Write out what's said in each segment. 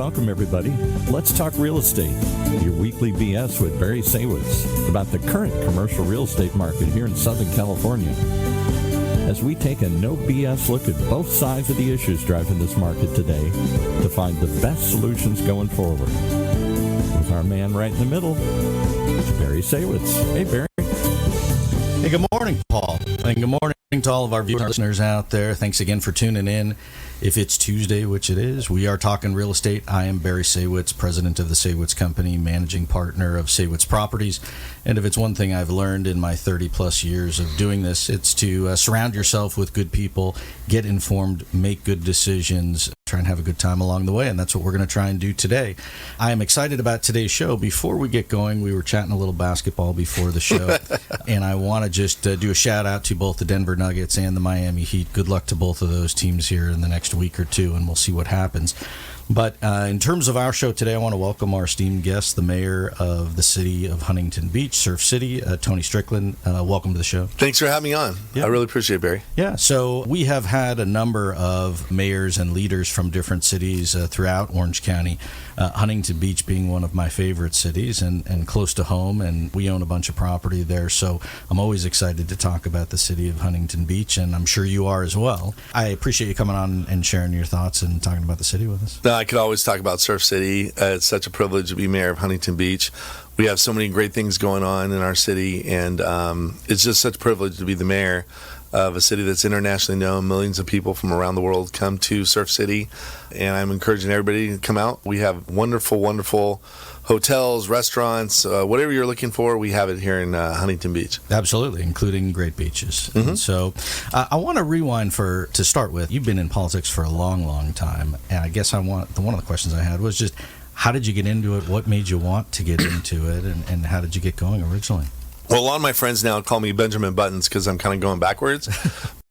welcome everybody. Let's talk real estate. Your weekly BS with Barry Saywitz about the current commercial real estate market here in Southern California. As we take a no BS look at both sides of the issues driving this market today to find the best solutions going forward. With our man right in the middle, it's Barry Saywitz. Hey, Barry. Hey, good morning, Paul. And good morning to all of our viewers and listeners out there. Thanks again for tuning in. If it's Tuesday, which it is, we are talking real estate. I am Barry Saywitz, president of the Saywitz Company, managing partner of Saywitz Properties. And if it's one thing I've learned in my 30-plus years of doing this, it's to surround yourself with good people, get informed, make good decisions, try and have a good time along the way, and that's what we're going to try and do today. I am excited about today's show. Before we get going, we were chatting a little basketball before the show, and I want to just do a shout-out to both the Denver Nuggets and the Miami Heat. Good luck to both of those teams here in the next week or two, and we'll see what happens. But in terms of our show today, I want to welcome our esteemed guest, the mayor of the city of Huntington Beach, Surf City, Tony Strickland. Welcome to the show. Thanks for having me on. Yeah. I really appreciate it, Barry. Yeah, so we have had a number of mayors and leaders from different cities throughout Orange County, Huntington Beach being one of my favorite cities and close to home, and we own a bunch of property there, so I'm always excited to talk about the city of Huntington Beach, and I'm sure you are as well. I appreciate you coming on and sharing your thoughts and talking about the city with us. I could always talk about Surf City. It's such a privilege to be mayor of Huntington Beach. We have so many great things going on in our city, and it's just such a privilege to be the mayor of a city that's internationally known. Millions of people from around the world come to Surf City, and I'm encouraging everybody to come out. We have wonderful, wonderful hotels, restaurants, whatever you're looking for, we have it here in Huntington Beach. Absolutely, including great beaches. Mm-hmm. And so I want to rewind to start with. You've been in politics for a long, long time, and I guess one of the questions I had was just, how did you get into it? What made you want to get into it, and how did you get going originally? Well, a lot of my friends now call me Benjamin Buttons because I'm kind of going backwards.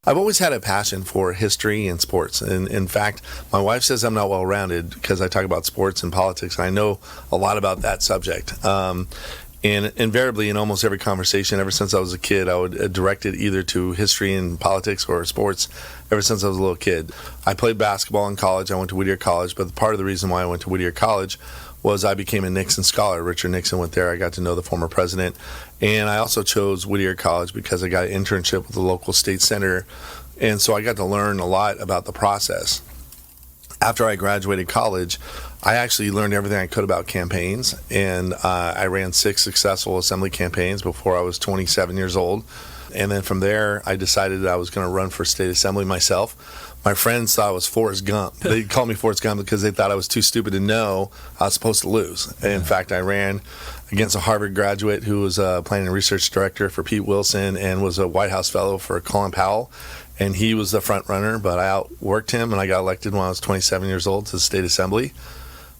I've always had a passion for history and sports. And in fact, my wife says I'm not well-rounded because I talk about sports and politics, and I know a lot about that subject. And invariably, in almost every conversation, ever since I was a kid, I would direct it either to history and politics or sports ever since I was a little kid. I played basketball in college. I went to Whittier College, but part of the reason why I went to Whittier College was I became a Nixon scholar. Richard Nixon went there. I got to know the former president. And I also chose Whittier College because I got an internship with the local state senator. And so I got to learn a lot about the process. After I graduated college, I actually learned everything I could about campaigns. And I ran 6 successful assembly campaigns before I was 27 years old. And then from there, I decided that I was going to run for state assembly myself. My friends thought I was Forrest Gump. They called me Forrest Gump because they thought I was too stupid to know I was supposed to lose. And in fact, I ran against a Harvard graduate who was a planning and research director for Pete Wilson and was a White House fellow for Colin Powell. And he was the front runner, but I outworked him, and I got elected when I was 27 years old to the state assembly.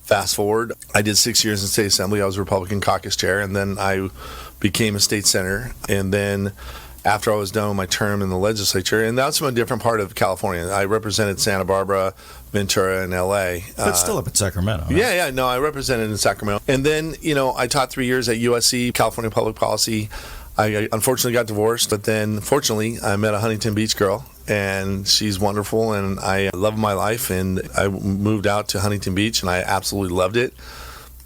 Fast forward, I did 6 years in state assembly. I was Republican caucus chair, and then I became a state senator. And then after I was done with my term in the legislature, and that's from a different part of California. I represented Santa Barbara, Ventura, and L.A. But still up at Sacramento. Right? Yeah, no, I represented in Sacramento. And then, I taught 3 years at USC, California Public Policy. I unfortunately got divorced, but then fortunately I met a Huntington Beach girl, and she's wonderful, and I love my life, and I moved out to Huntington Beach, and I absolutely loved it.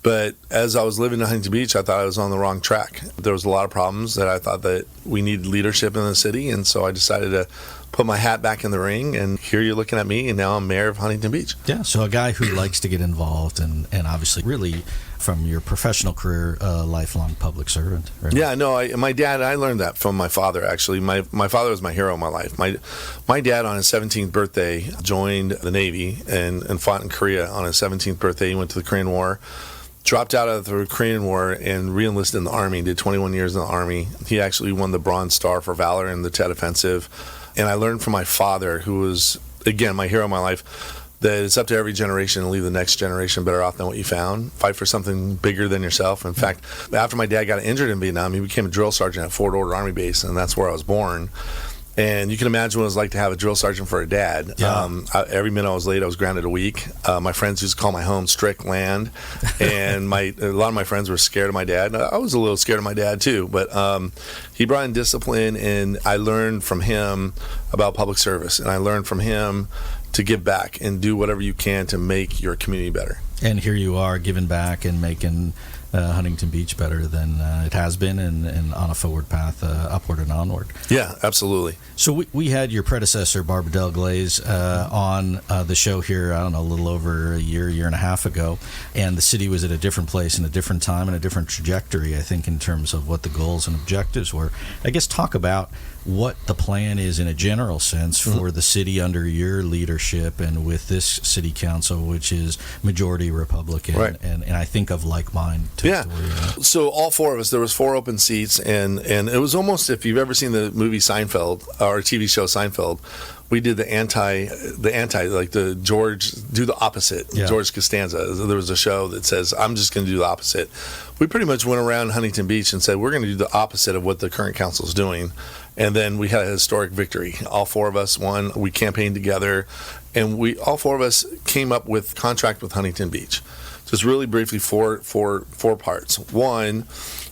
But as I was living in Huntington Beach, I thought I was on the wrong track. There was a lot of problems that I thought that we needed leadership in the city, and so I decided to put my hat back in the ring, and here you're looking at me, and now I'm mayor of Huntington Beach. Yeah, so a guy who likes to get involved and obviously really from your professional career, a lifelong public servant. Right? Yeah, no, my dad, I learned that from my father, actually. My father was my hero in my life. My dad, on his 17th birthday, joined the Navy and fought in Korea. On his 17th birthday, he went to the Korean War, dropped out of the Korean War and re-enlisted in the Army, did 21 years in the Army. He actually won the Bronze Star for Valor in the Tet Offensive. And I learned from my father, who was, again, my hero in my life, that it's up to every generation to leave the next generation better off than what you found. Fight for something bigger than yourself. In fact, after my dad got injured in Vietnam, he became a drill sergeant at Fort Ord Army Base, and that's where I was born. And you can imagine what it was like to have a drill sergeant for a dad. Yeah. Every minute I was late, I was grounded a week. My friends used to call my home Strickland, and a lot of my friends were scared of my dad. I was a little scared of my dad too, but he brought in discipline, and I learned from him about public service, and I learned from him to give back and do whatever you can to make your community better. And here you are giving back and making Huntington Beach better than it has been, and on a forward path, upward and onward. Yeah, absolutely. So we had your predecessor, Barbara Del Glaze, on the show here, I don't know, a little over a year and a half ago, and the city was at a different place and a different time and a different trajectory, I think, in terms of what the goals and objectives were. I guess talk about what the plan is in a general sense for the city under your leadership and with this city council, which is majority Republican, right. and I think of like mind. Yeah. So all four of us, there was 4 open seats, and it was almost, if you've ever seen the movie Seinfeld or TV show Seinfeld, we did the anti, like the George, do the opposite. Yeah. George Costanza. There was a show that says, I'm just going to do the opposite. We pretty much went around Huntington Beach and said, we're going to do the opposite of what the current council is doing. And then we had a historic victory. All 4 of us won. We campaigned together, and all 4 of us came up with contract with Huntington Beach. Just really briefly, four parts. One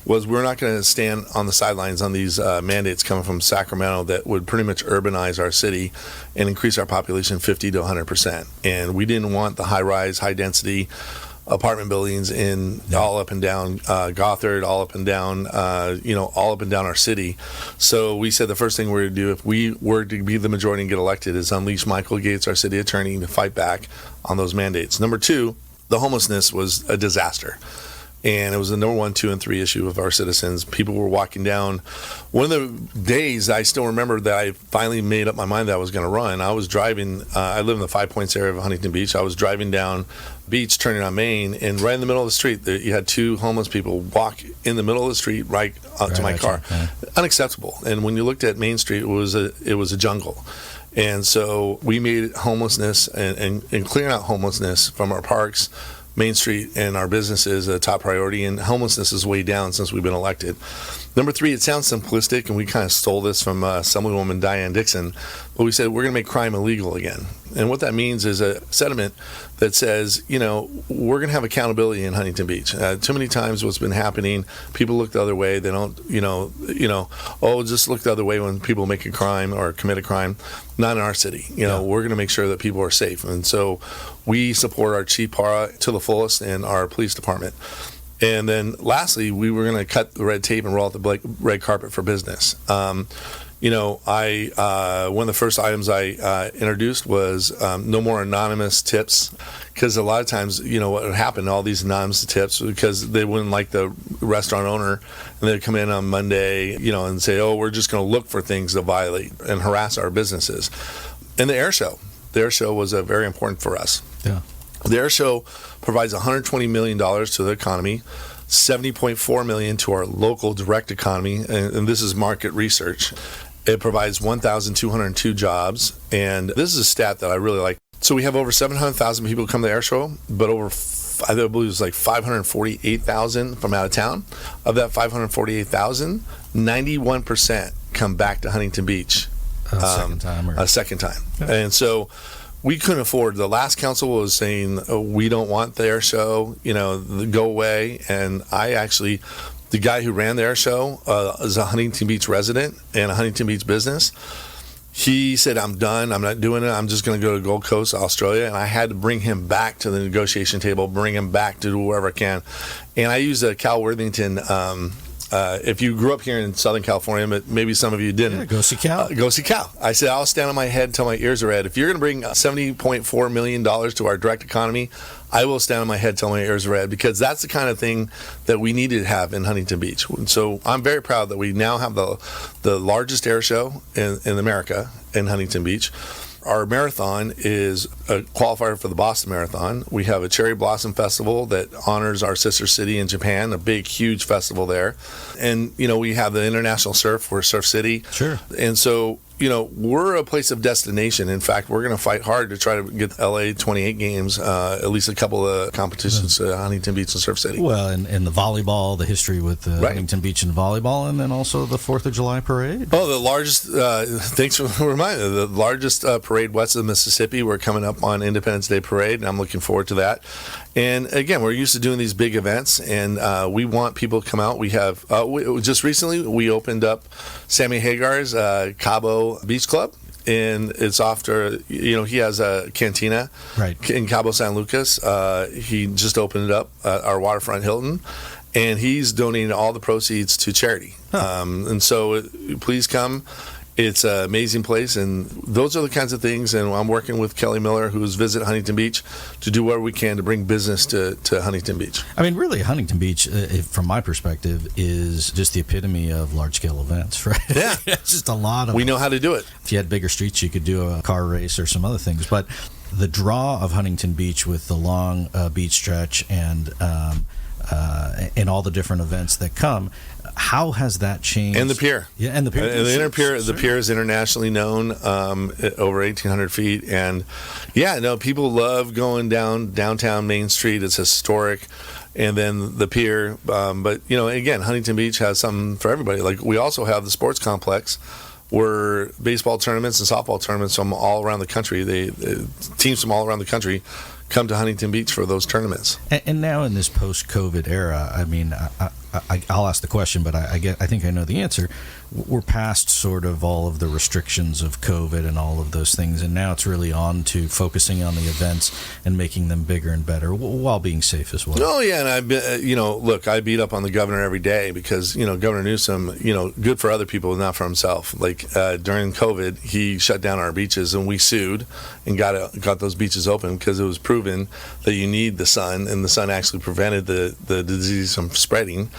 was we're not going to stand on the sidelines on these mandates coming from Sacramento that would pretty much urbanize our city and increase our population 50 to 100%. And we didn't want the high-rise, high-density apartment buildings all up and down Gothard, all up and down, all up and down our city. So we said the first thing we're going to do if we were to be the majority and get elected is unleash Michael Gates, our city attorney, to fight back on those mandates. Number 2, the homelessness was a disaster. And it was the number 1, 2, and 3 issue of our citizens. People were walking down. One of the days I still remember that I finally made up my mind that I was going to run. I was driving. I live in the 5 Points area of Huntington Beach. I was driving down Beach, turning on Main, and right in the middle of the street, you had 2 homeless people walk in the middle of the street right to my car. Yeah. Unacceptable. And when you looked at Main Street, it was a jungle. And so we made homelessness and clearing out homelessness from our parks, Main Street, and our businesses a top priority, and homelessness is way down since we've been elected. Number 3, it sounds simplistic, and we kind of stole this from Assemblywoman Diane Dixon, but we said we're going to make crime illegal again. And what that means is a sentiment that says, we're going to have accountability in Huntington Beach. Too many times what's been happening, people look the other way. They don't, just look the other way when people make a crime or commit a crime. Not in our city. We're going to make sure that people are safe. And so we support our chief para to the fullest and our police department. And then lastly, we were going to cut the red tape and roll out the red carpet for business. One of the first items I introduced was no more anonymous tips, because a lot of times, what would happen, all these anonymous tips, because they wouldn't like the restaurant owner, and they'd come in on Monday, and say, oh, we're just going to look for things to violate and harass our businesses. And the air show was very important for us. Yeah. The air show provides $120 million to the economy, $70.4 million to our local direct economy, and this is market research. It provides 1,202 jobs, and this is a stat that I really like. So we have over 700,000 people come to the air show, but I believe it was like 548,000 from out of town. Of that 548,000, 91% come back to Huntington Beach a second time. Yeah. And so we couldn't afford. The last council was saying, we don't want the air show, go away. And the guy who ran the air show is a Huntington Beach resident and a Huntington Beach business. He said, I'm done. I'm not doing it. I'm just going to go to Gold Coast, Australia. And I had to bring him back to the negotiation table, bring him back to do wherever I can. And I used a Cal Worthington. If you grew up here in Southern California, but maybe some of you didn't. Yeah, go see Cal. Go see Cal. I said, I'll stand on my head until my ears are red. If you're going to bring $70.4 million to our direct economy, I will stand on my head till my ears are red, because that's the kind of thing that we need to have in Huntington Beach. So I'm very proud that we now have the largest air show in America in Huntington Beach. Our marathon is a qualifier for the Boston Marathon. We have a Cherry Blossom Festival that honors our sister city in Japan, a big, huge festival there. And, we have the International Surf. We're Surf City. Sure. And so, we're a place of destination. In fact, we're going to fight hard to try to get the LA 28 games, at least a couple of competitions at Huntington Beach and Surf City. Well, and the volleyball, the history with Huntington Beach and volleyball, and then also the 4th of July parade. Oh, the largest, thanks for reminding me, the largest parade west of the Mississippi. We're coming up on Independence Day parade, and I'm looking forward to that. And again, we're used to doing these big events, and we want people to come out. We have, just recently, we opened up Sammy Hagar's Cabo Beach Club. and it's after, he has a cantina in Cabo San Lucas. He just opened it up, our waterfront Hilton, and he's donating all the proceeds to charity. And so please come. It's an amazing place, and those are the kinds of things. And I'm working with Kelly Miller, who's Visit Huntington Beach, to do whatever we can to bring business to Huntington Beach. I mean, really, Huntington Beach, from my perspective, is just the epitome of large-scale events, right? Yeah. It's just a lot of We know how to do it. If you had bigger streets, you could do a car race or some other things. But the draw of Huntington Beach with the long beach stretch and all the different events that come, how has that changed? And the pier. Yeah, and the pier. The pier is internationally known, over 1,800 feet. And, people love going downtown Main Street. It's historic. And then the pier. But, again, Huntington Beach has something for everybody. Like, we also have the sports complex where baseball tournaments and softball tournaments from all around the country, teams from all around the country come to Huntington Beach for those tournaments. And now in this post-COVID era, I mean, I'll ask the question, but I think I know the answer. We're past sort of all of the restrictions of COVID and all of those things, and now it's really on to focusing on the events and making them bigger and better while being safe as well. Oh yeah, and I beat up on the governor every day because Governor Newsom, good for other people, not for himself. Like during COVID, he shut down our beaches, and we sued and got those beaches open because it was proven that you need the sun, and the sun actually prevented the disease from spreading.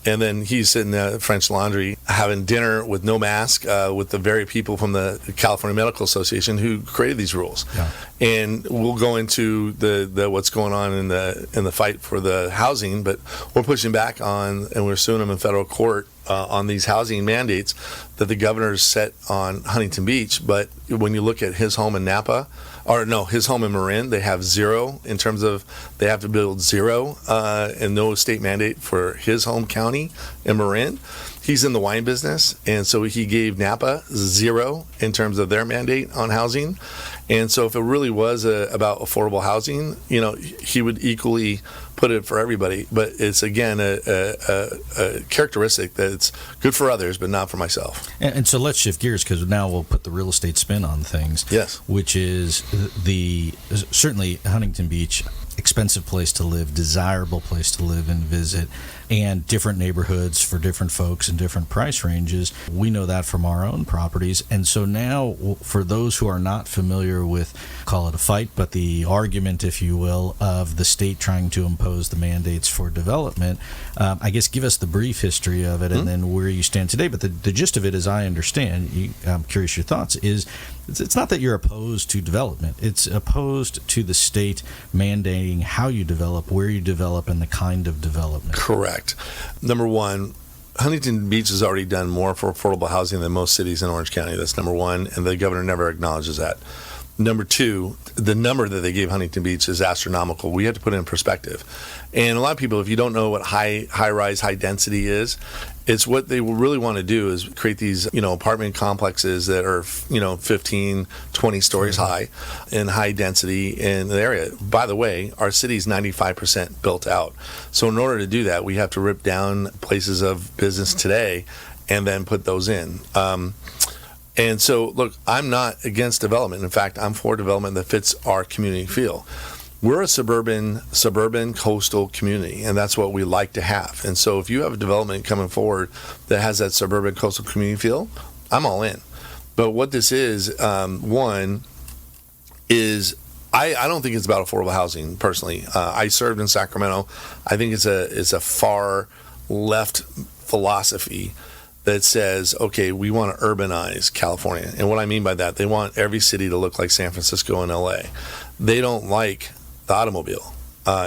And then he's sitting at French Laundry having dinner with no mask with the very people from the California Medical Association who created these rules. Yeah. And we'll go into the what's going on in the fight for the housing, but we're pushing back on, and we're suing them in federal court on these housing mandates that the governor's set on Huntington Beach. But when you look at his home in Napa, his home in Marin, they have zero in terms of they have to build zero and no state mandate for his home county in Marin. He's in the wine business, and so he gave Napa zero in terms of their mandate on housing. And so if it really was about affordable housing, he would equally put it for everybody. But it's, again, a characteristic that it's good for others, but not for myself. And so let's shift gears, because now we'll put the real estate spin on things. Yes. Which is certainly Huntington Beach, expensive place to live, desirable place to live and visit, and different neighborhoods for different folks and different price ranges. We know that from our own properties. And so now, for those who are not familiar with, call it a fight, but the argument, if you will, of the state trying to impose the mandates for development, I guess give us the brief history of it and then where you stand today. But the gist of it, as I understand, I'm curious your thoughts, is it's not that you're opposed to development. It's opposed to the state mandating how you develop, where you develop, and the kind of development. Correct. Number one, Huntington Beach has already done more for affordable housing than most cities in Orange County. That's number one, and the governor never acknowledges that. Number two, the number that they gave Huntington Beach is astronomical. We have to put it in perspective. And a lot of people, if you don't know what high-rise, high-density is, it's what they really want to do is create these, apartment complexes that are, 15, 20 stories high and high density in the area. By the way, our city is 95% built out. So in order to do that, we have to rip down places of business today and then put those in. And so, look, I'm not against development. In fact, I'm for development that fits our community feel. We're a suburban coastal community, and that's what we like to have. And so if you have a development coming forward that has that suburban coastal community feel, I'm all in. But what this is, one, is I don't think it's about affordable housing, personally. I served in Sacramento. I think it's a far left philosophy that says, okay, we want to urbanize California. And what I mean by that, they want every city to look like San Francisco and LA. They don't like the automobile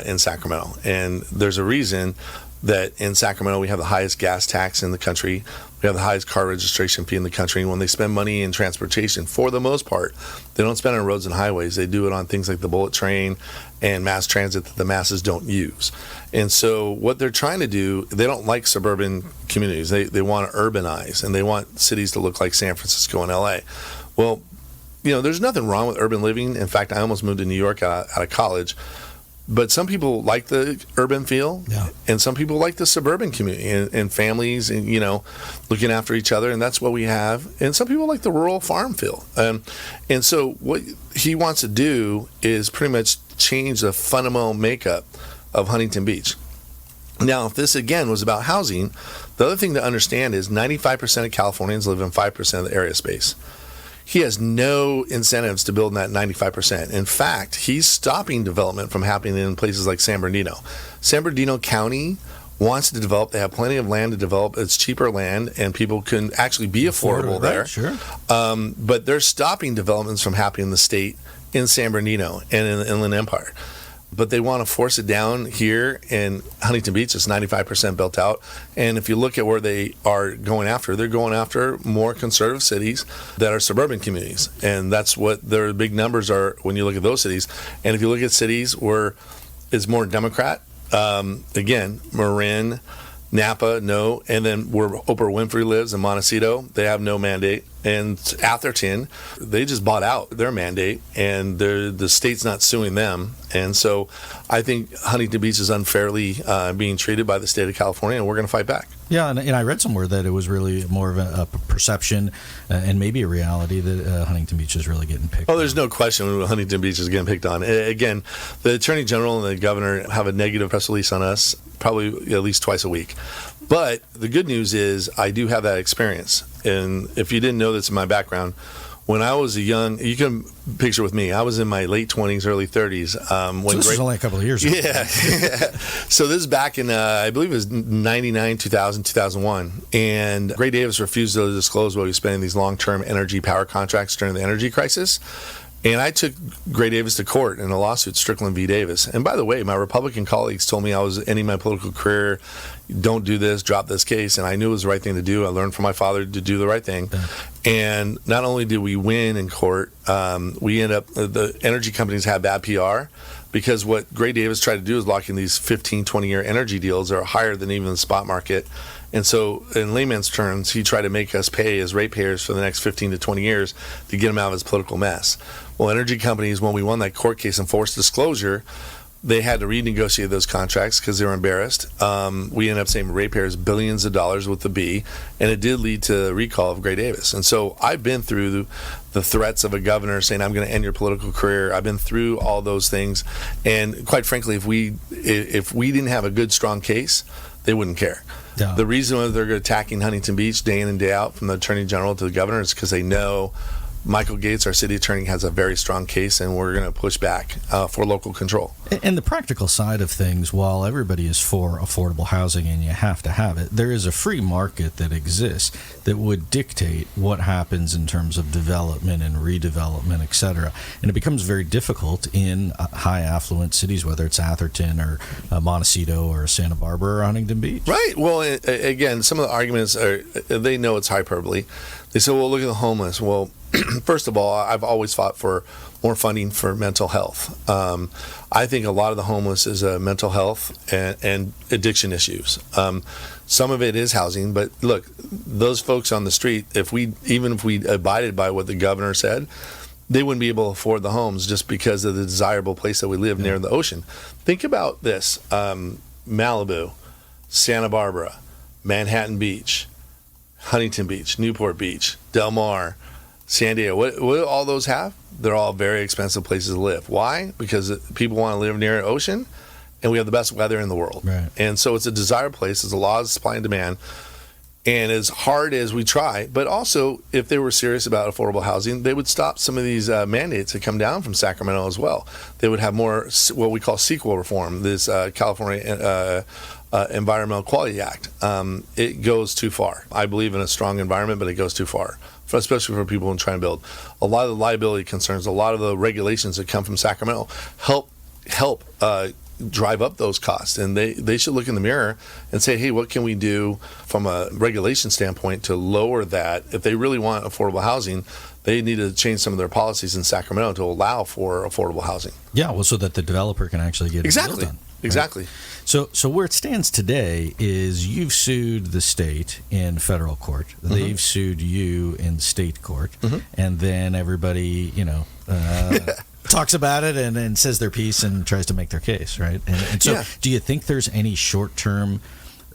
in Sacramento. And there's a reason that in Sacramento we have the highest gas tax in the country. We have the highest car registration fee in the country. And when they spend money in transportation, for the most part, they don't spend it on roads and highways. They do it on things like the bullet train and mass transit that the masses don't use. And so what they're trying to do, they don't like suburban communities. They want to urbanize, and they want cities to look like San Francisco and LA. Well, there's nothing wrong with urban living. In fact, I almost moved to New York out of college. But some people like the urban feel, and some people like the suburban community and families, and looking after each other, and that's what we have. And some people like the rural farm feel. And so what he wants to do is pretty much change the fundamental makeup of Huntington Beach. Now, if this again was about housing, the other thing to understand is 95% of Californians live in 5% of the area space. He has no incentives to build in that 95%. In fact, he's stopping development from happening in places like San Bernardino. San Bernardino County wants to develop. They have plenty of land to develop. It's cheaper land, and people can actually be affordable there. Right, sure. But they're stopping developments from happening in the state, in San Bernardino and in the Inland Empire. But they want to force it down here in Huntington Beach. It's 95% built out. And if you look at where they are going after, they're going after more conservative cities that are suburban communities. And that's what their big numbers are when you look at those cities. And if you look at cities where it's more Democrat, again, Marin, Napa, no. And then where Oprah Winfrey lives in Montecito, they have no mandate. And Atherton, they just bought out their mandate, and the state's not suing them. And so I think Huntington Beach is unfairly being treated by the state of California, and we're going to fight back. Yeah, and I read somewhere that it was really more of a perception and maybe a reality that Huntington Beach is really getting picked on. Oh, there's no question Huntington Beach is getting picked on. Again, the Attorney General and the Governor have a negative press release on us probably at least twice a week. But the good news is I do have that experience. And if you didn't know this in my background, when I was you can picture with me, I was in my late 20s, early 30s. So this was only a couple of years ago. Yeah. So this is back in, I believe it was 99, 2000, 2001. And Gray Davis refused to disclose what he was spending these long-term energy power contracts during the energy crisis. And I took Gray Davis to court in a lawsuit, Strickland v. Davis. And by the way, my Republican colleagues told me I was ending my political career. Don't do this, drop this case. And I knew it was the right thing to do. I learned from my father to do the right thing. Yeah. And not only did we win in court, we end up, the energy companies had bad PR, because what Gray Davis tried to do is lock in these 15, 20-year energy deals that are higher than even the spot market. And so, in layman's terms, he tried to make us pay as ratepayers for the next 15 to 20 years to get him out of his political mess. Well, energy companies, when we won that court case and forced disclosure, they had to renegotiate those contracts because they were embarrassed. We ended up saving ratepayers billions of dollars with the B, and it did lead to the recall of Gray Davis. And so I've been through the threats of a governor saying, I'm going to end your political career. I've been through all those things. And quite frankly, if we didn't have a good, strong case, they wouldn't care. Yeah. The reason why they're attacking Huntington Beach day in and day out, from the Attorney General to the Governor, is because they know Michael Gates, our city attorney, has a very strong case, and we're going to push back for local control. And the practical side of things, while everybody is for affordable housing and you have to have it, there is a free market that exists that would dictate what happens in terms of development and redevelopment, et cetera. And it becomes very difficult in high affluent cities, whether it's Atherton or Montecito or Santa Barbara or Huntington Beach. Right. Well, again, some of the arguments are, they know it's hyperbole. They say, well, look at the homeless. Well, first of all, I've always fought for more funding for mental health. I think a lot of the homeless is mental health and addiction issues. Some of it is housing, but look, those folks on the street, even if we abided by what the governor said, they wouldn't be able to afford the homes just because of the desirable place that we live near the ocean. Think about this: Malibu, Santa Barbara, Manhattan Beach, Huntington Beach, Newport Beach, Del Mar, San Diego. What do all those have? They're all very expensive places to live. Why? Because people want to live near an ocean, and we have the best weather in the world. Right. And so it's a desired place. There's a lot of supply and demand. And as hard as we try, but also if they were serious about affordable housing, they would stop some of these mandates that come down from Sacramento as well. They would have more what we call CEQA reform, this California Environmental Quality Act. It goes too far. I believe in a strong environment, but it goes too far, especially for people who are trying to build. A lot of the liability concerns, a lot of the regulations that come from Sacramento help drive up those costs, and they should look in the mirror and say, hey, what can we do from a regulation standpoint to lower that? If they really want affordable housing, they need to change some of their policies in Sacramento to allow for affordable housing. Yeah, well, so that the developer can actually get it built done. Exactly. So where it stands today is you've sued the state in federal court. Mm-hmm. They've sued you in state court. Mm-hmm. And then everybody, talks about it and says their piece and tries to make their case, right? And so, do you think there's any short-term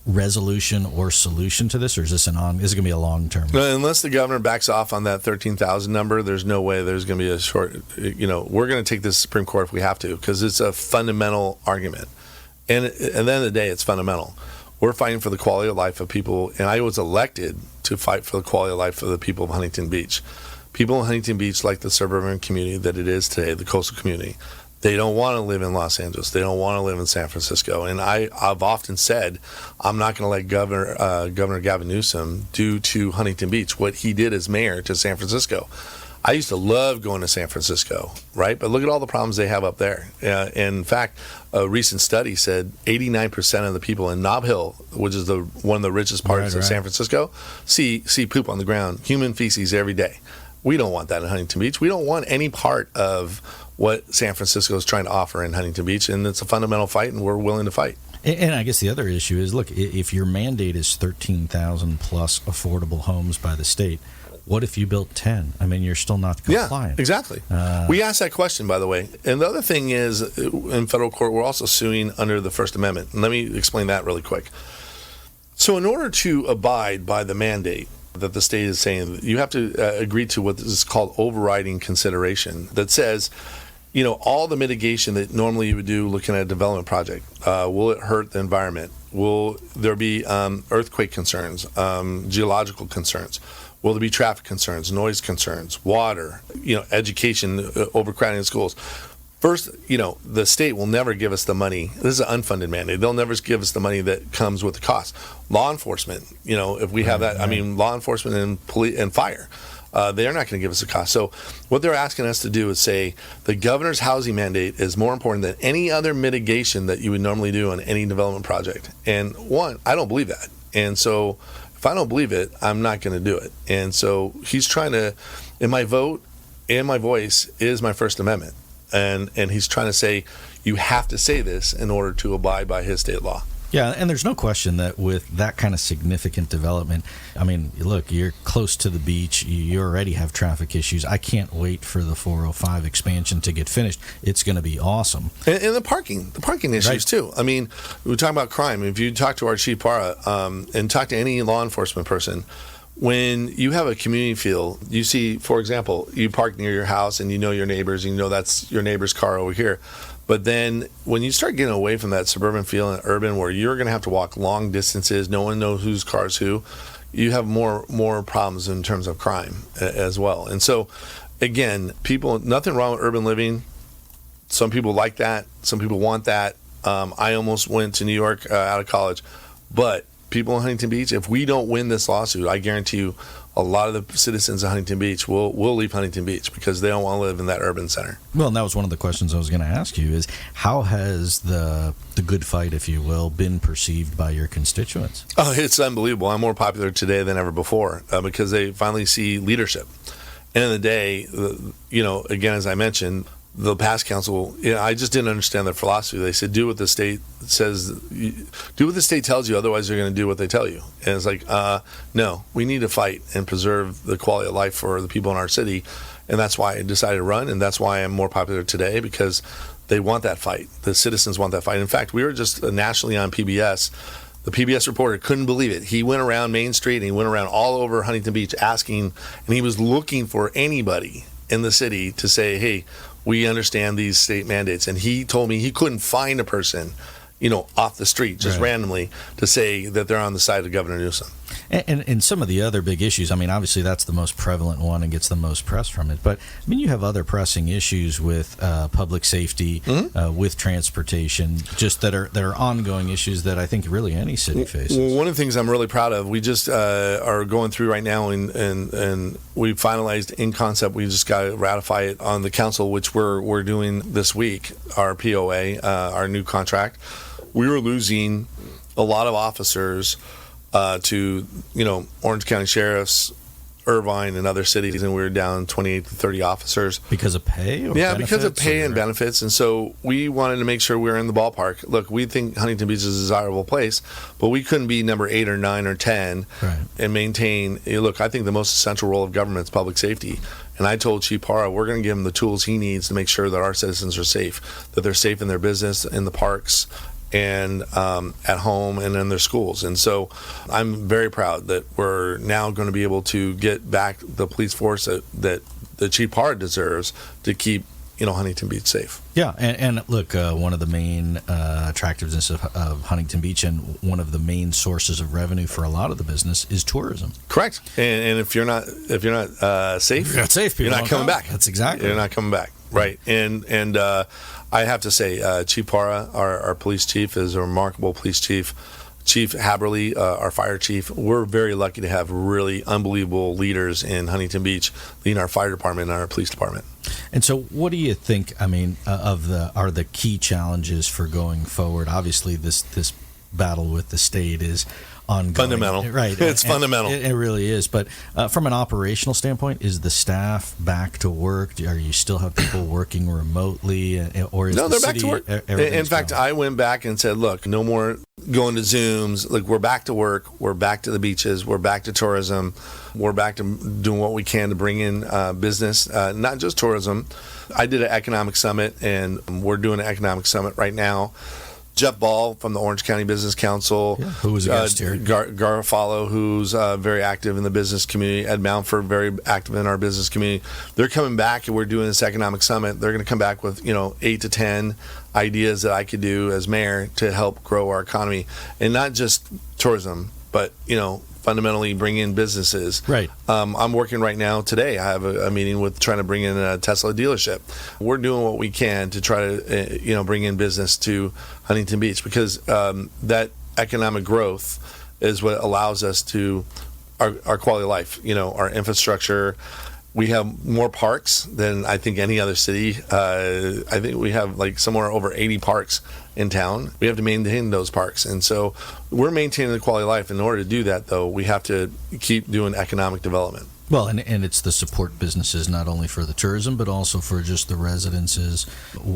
resolution or solution to this, or is this is it going to be a long-term? Unless the governor backs off on that 13,000 number, there's no way there's going to be a short. We're going to take this to the Supreme Court if we have to, because it's a fundamental argument. And at the end of the day, it's fundamental. We're fighting for the quality of life of people, and I was elected to fight for the quality of life of the people of Huntington Beach. People in Huntington Beach like the suburban community that it is today, the coastal community. They don't want to live in Los Angeles. They don't want to live in San Francisco. And I've often said I'm not going to let Governor Gavin Newsom do to Huntington Beach what he did as mayor to San Francisco. I used to love going to San Francisco, right? But look at all the problems they have up there. In fact, a recent study said 89% of the people in Nob Hill, which is one of the richest parts of San Francisco, see poop on the ground, human feces every day. We don't want that in Huntington Beach. We don't want any part of what San Francisco is trying to offer in Huntington Beach, and it's a fundamental fight, and we're willing to fight. And I guess the other issue is, look, if your mandate is 13,000 plus affordable homes by the state, what if you built 10? I mean, you're still not compliant. Yeah, exactly. We asked that question, by the way. And the other thing is, in federal court, we're also suing under the First Amendment. And let me explain that really quick. So in order to abide by the mandate that the state is saying, you have to agree to what is called overriding consideration that says, all the mitigation that normally you would do looking at a development project, will it hurt the environment? Will there be earthquake concerns, geological concerns? Will there be traffic concerns, noise concerns, water, education, overcrowding in schools? First, the state will never give us the money. This is an unfunded mandate. They'll never give us the money that comes with the cost. Law enforcement, if we have that, I mean, law enforcement and police and fire, they're not going to give us the cost. So what they're asking us to do is say the governor's housing mandate is more important than any other mitigation that you would normally do on any development project. And one, I don't believe that. And so if I don't believe it, I'm not going to do it. And so he's trying to, and my vote and my voice is my First Amendment. And he's trying to say, you have to say this in order to abide by his state law. Yeah, and there's no question that with that kind of significant development, I mean, look, you're close to the beach. You already have traffic issues. I can't wait for the 405 expansion to get finished. It's going to be awesome. And the parking issues, too. I mean, we talk about crime. If you talk to our chief para and talk to any law enforcement person, when you have a community feel, you see, for example, you park near your house and you know your neighbors, and you know that's your neighbor's car over here. But then when you start getting away from that suburban feel and urban where you're going to have to walk long distances, no one knows whose car's who, you have more problems in terms of crime as well. And so, again, nothing wrong with urban living. Some people like that. Some people want that. I almost went to New York out of college. But people in Huntington Beach, if we don't win this lawsuit, I guarantee you a lot of the citizens of Huntington Beach will leave Huntington Beach because they don't want to live in that urban center. Well, and that was one of the questions I was going to ask you is how has the good fight, if you will, been perceived by your constituents? Oh, it's unbelievable. I'm more popular today than ever before because they finally see leadership. End of the day, again, as I mentioned, the past council, I just didn't understand their philosophy. They said, do what the state says, do what the state tells you, otherwise they're going to do what they tell you. And it's like, no, we need to fight and preserve the quality of life for the people in our city. And that's why I decided to run, and that's why I'm more popular today, because they want that fight. The citizens want that fight. In fact, we were just nationally on PBS. The PBS reporter couldn't believe it. He went around Main Street and he went around all over Huntington Beach asking, and he was looking for anybody in the city to say, hey, we understand these state mandates. And he told me he couldn't find a person, off the street, just randomly, to say that they're on the side of Governor Newsom. And some of the other big issues, I mean, obviously that's the most prevalent one and gets the most press from it. But, I mean, you have other pressing issues with public safety, with transportation, just that are ongoing issues that I think really any city faces. Well, one of the things I'm really proud of, we just are going through right now, and we finalized in concept. We just got to ratify it on the council, which we're doing this week, our POA, our new contract. We were losing a lot of officers to Orange County sheriffs, Irvine and other cities, and we were down 28 to 30 officers. Because of pay? Or yeah, because of benefits, pay or- and benefits. And so we wanted to make sure we were in the ballpark. Look, we think Huntington Beach is a desirable place, but we couldn't be number 8 or 9 or 10 Right. and maintain. Look, I think the most essential role of government is public safety. And I told Chief Parra, we're going to give him the tools he needs to make sure that our citizens are safe, that they're safe in their business, in the parks, and at home and in their schools. And so I'm very proud that we're now going to be able to get back the police force that the Chief Parra deserves to keep Huntington Beach safe. Yeah, and look, one of the main attractiveness of Huntington Beach and one of the main sources of revenue for a lot of the business is tourism. Correct. And if you're not safe, You're not safe, people you're not don't coming come. back. That's exactly You're not coming back. Right. And I have to say, Chief Parra, our police chief, is a remarkable police chief. Chief Haberly, our fire chief, we're very lucky to have really unbelievable leaders in Huntington Beach leading our fire department and our police department. And so, what do you think? I mean, are the key challenges for going forward? Obviously, this battle with the state is ongoing. Fundamental, right? It's fundamental. It really is. But from an operational standpoint, is the staff back to work? Are you still have people working remotely, or is No, the they're back city, to work. In everything's fact, going? I went back and said, look, no more going to Zooms. Like, we're back to work. We're back to the beaches. We're back to tourism. We're back to doing what we can to bring in business, not just tourism. I did an economic summit, and we're doing an economic summit right now. Jeff Ball from the Orange County Business Council. Yeah, who was a guest here. Garofalo, who's very active in the business community. Ed Mountford, very active in our business community. They're coming back, and we're doing this economic summit. They're going to come back with 8 to 10 ideas that I could do as mayor to help grow our economy, and not just tourism, but fundamentally bring in businesses. Right. I'm working right now today. I have a meeting with trying to bring in a Tesla dealership. We're doing what we can to try to bring in business to Huntington Beach, because that economic growth is what allows us to our quality of life. Our infrastructure. We have more parks than I think any other city. I think we have like somewhere over 80 parks in town. We have to maintain those parks. And so we're maintaining the quality of life. In order to do that, though, we have to keep doing economic development. Well, and it's the support businesses, not only for the tourism, but also for just the residences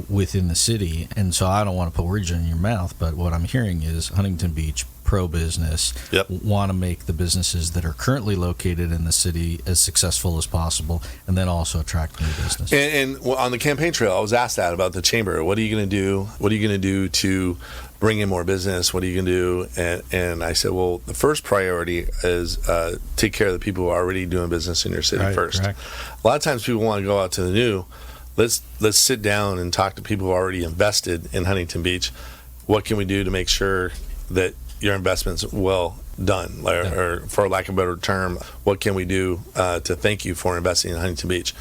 within the city. And so I don't want to put words in your mouth, but what I'm hearing is Huntington Beach, pro-business, want to make the businesses that are currently located in the city as successful as possible, and then also attract new business. And on the campaign trail, I was asked that about the chamber. What are you going to do? What are you going to do to bring in more business? What are you going to do? And I said, well, the first priority is take care of the people who are already doing business in your city first. Correct. A lot of times people want to go out to the new. Let's sit down and talk to people who are already invested in Huntington Beach. What can we do to make sure that your investment's well done, or for lack of a better term, what can we do to thank you for investing in Huntington Beach?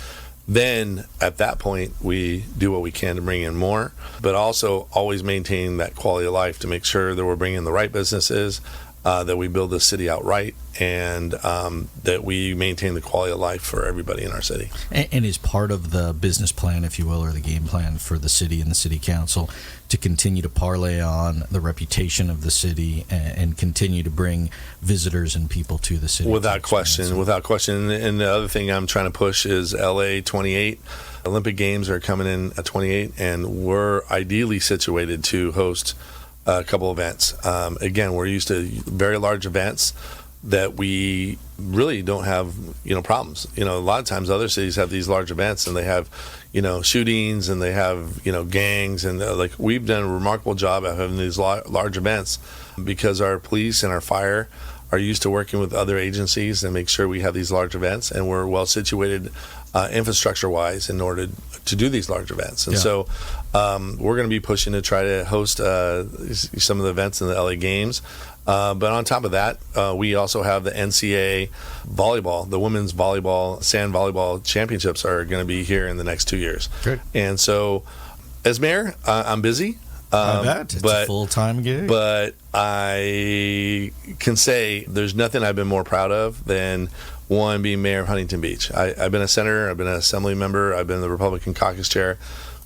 Then at that point, we do what we can to bring in more, but also always maintain that quality of life to make sure that we're bringing the right businesses, that we build the city out right, and that we maintain the quality of life for everybody in our city. And is part of the business plan, if you will, or the game plan for the city and the city council to continue to parlay on the reputation of the city and continue to bring visitors and people to the city? Without question. And the other thing I'm trying to push is LA 28. Olympic Games are coming in at 28, and we're ideally situated to host a couple events. Again, we're used to very large events that we really don't have, problems. A lot of times other cities have these large events, and they have, shootings, and they have, gangs, and we've done a remarkable job of having these large events because our police and our fire are used to working with other agencies and make sure we have these large events, and we're well situated infrastructure-wise in order to do these large events. And so we're going to be pushing to try to host some of the events in the LA Games. But on top of that, we also have the NCAA volleyball, the women's volleyball, sand volleyball championships are going to be here in the next 2 years. Good. And so as mayor, I'm busy. I bet. It's a full-time gig. But I can say there's nothing I've been more proud of than, one, being mayor of Huntington Beach. I've been a senator, I've been an assembly member, I've been the Republican caucus chair.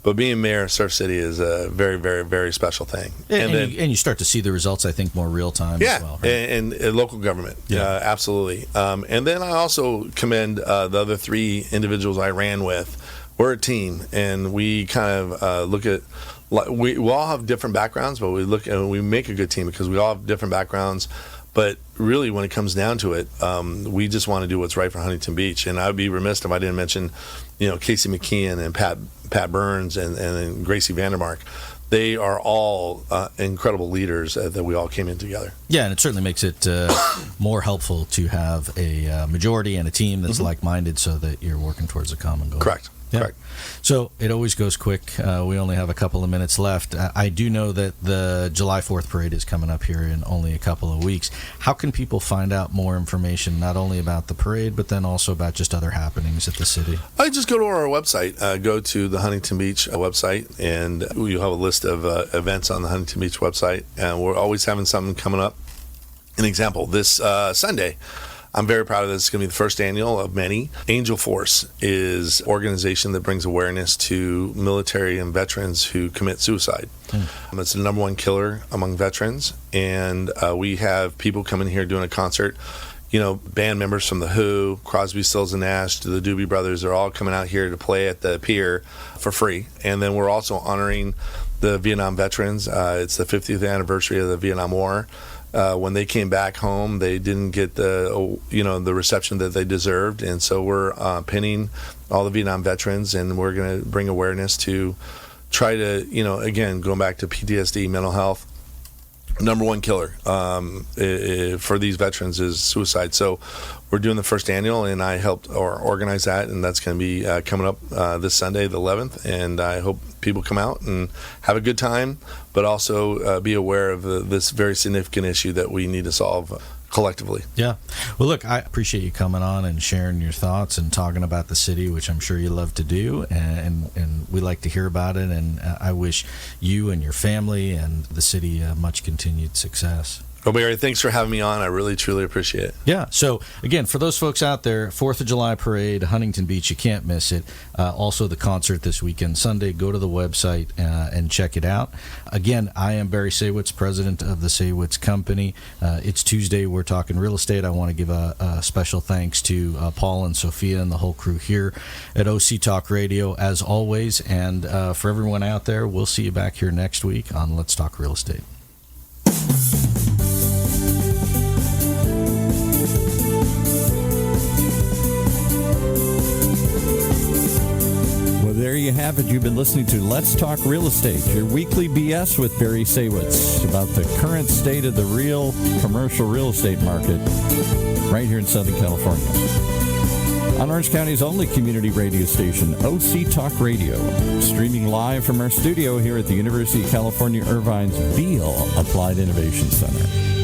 But being mayor of Surf City is a very, very, very special thing. And you start to see the results, I think, more real time as well. Right? And local government. Yeah, absolutely. And then I also commend the other 3 individuals I ran with. We're a team, and we kind of look at. We all have different backgrounds, but we make a good team because we all have different backgrounds. But really, when it comes down to it, we just want to do what's right for Huntington Beach. And I would be remiss if I didn't mention, Casey McKeon and Pat Burns and Gracie Vandermark. They are all incredible leaders that we all came in together. Yeah, and it certainly makes it more helpful to have a majority and a team that's like-minded so that you're working towards a common goal. Correct. Yeah. Correct. So it always goes quick. We only have a couple of minutes left. I do know that the July 4th parade is coming up here in only a couple of weeks. How can people find out more information, not only about the parade, but then also about just other happenings at the city? I just go to our website. Go to the Huntington Beach website, and you'll have a list of events on the Huntington Beach website. And we're always having something coming up. An example, this Sunday, I'm very proud of this. It's going to be the first annual of many. Angel Force is an organization that brings awareness to military and veterans who commit suicide. It's the number 1 killer among veterans, and we have people coming here doing a concert. Band members from The Who, Crosby, Stills, and Nash, the Doobie Brothers are all coming out here to play at the pier for free. And then we're also honoring the Vietnam veterans. It's the 50th anniversary of the Vietnam War. When they came back home, they didn't get the reception that they deserved, and so we're pinning all the Vietnam veterans, and we're going to bring awareness to try to, again, going back to PTSD, mental health. Number 1 killer for these veterans is suicide. So we're doing the first annual, and I helped organize that, and that's going to be coming up this Sunday, the 11th. And I hope people come out and have a good time, but also be aware of this very significant issue that we need to solve collectively. Yeah. Well, look, I appreciate you coming on and sharing your thoughts and talking about the city, which I'm sure you love to do, and we like to hear about it, and I wish you and your family and the city much continued success. Well, Barry, thanks for having me on. I really, truly appreciate it. Yeah. So, again, for those folks out there, 4th of July parade, Huntington Beach, you can't miss it. Also, the concert this weekend, Sunday. Go to the website and check it out. Again, I am Barry Saywitz, president of the Saywitz Company. It's Tuesday. We're talking real estate. I want to give a special thanks to Paul and Sophia and the whole crew here at OC Talk Radio, as always. And for everyone out there, we'll see you back here next week on Let's Talk Real Estate. There you have it. You've been listening to Let's Talk Real Estate, your weekly BS with Barry Saywitz about the current state of the real commercial real estate market right here in Southern California. On Orange County's only community radio station, OC Talk Radio, streaming live from our studio here at the University of California Irvine's Beale Applied Innovation Center.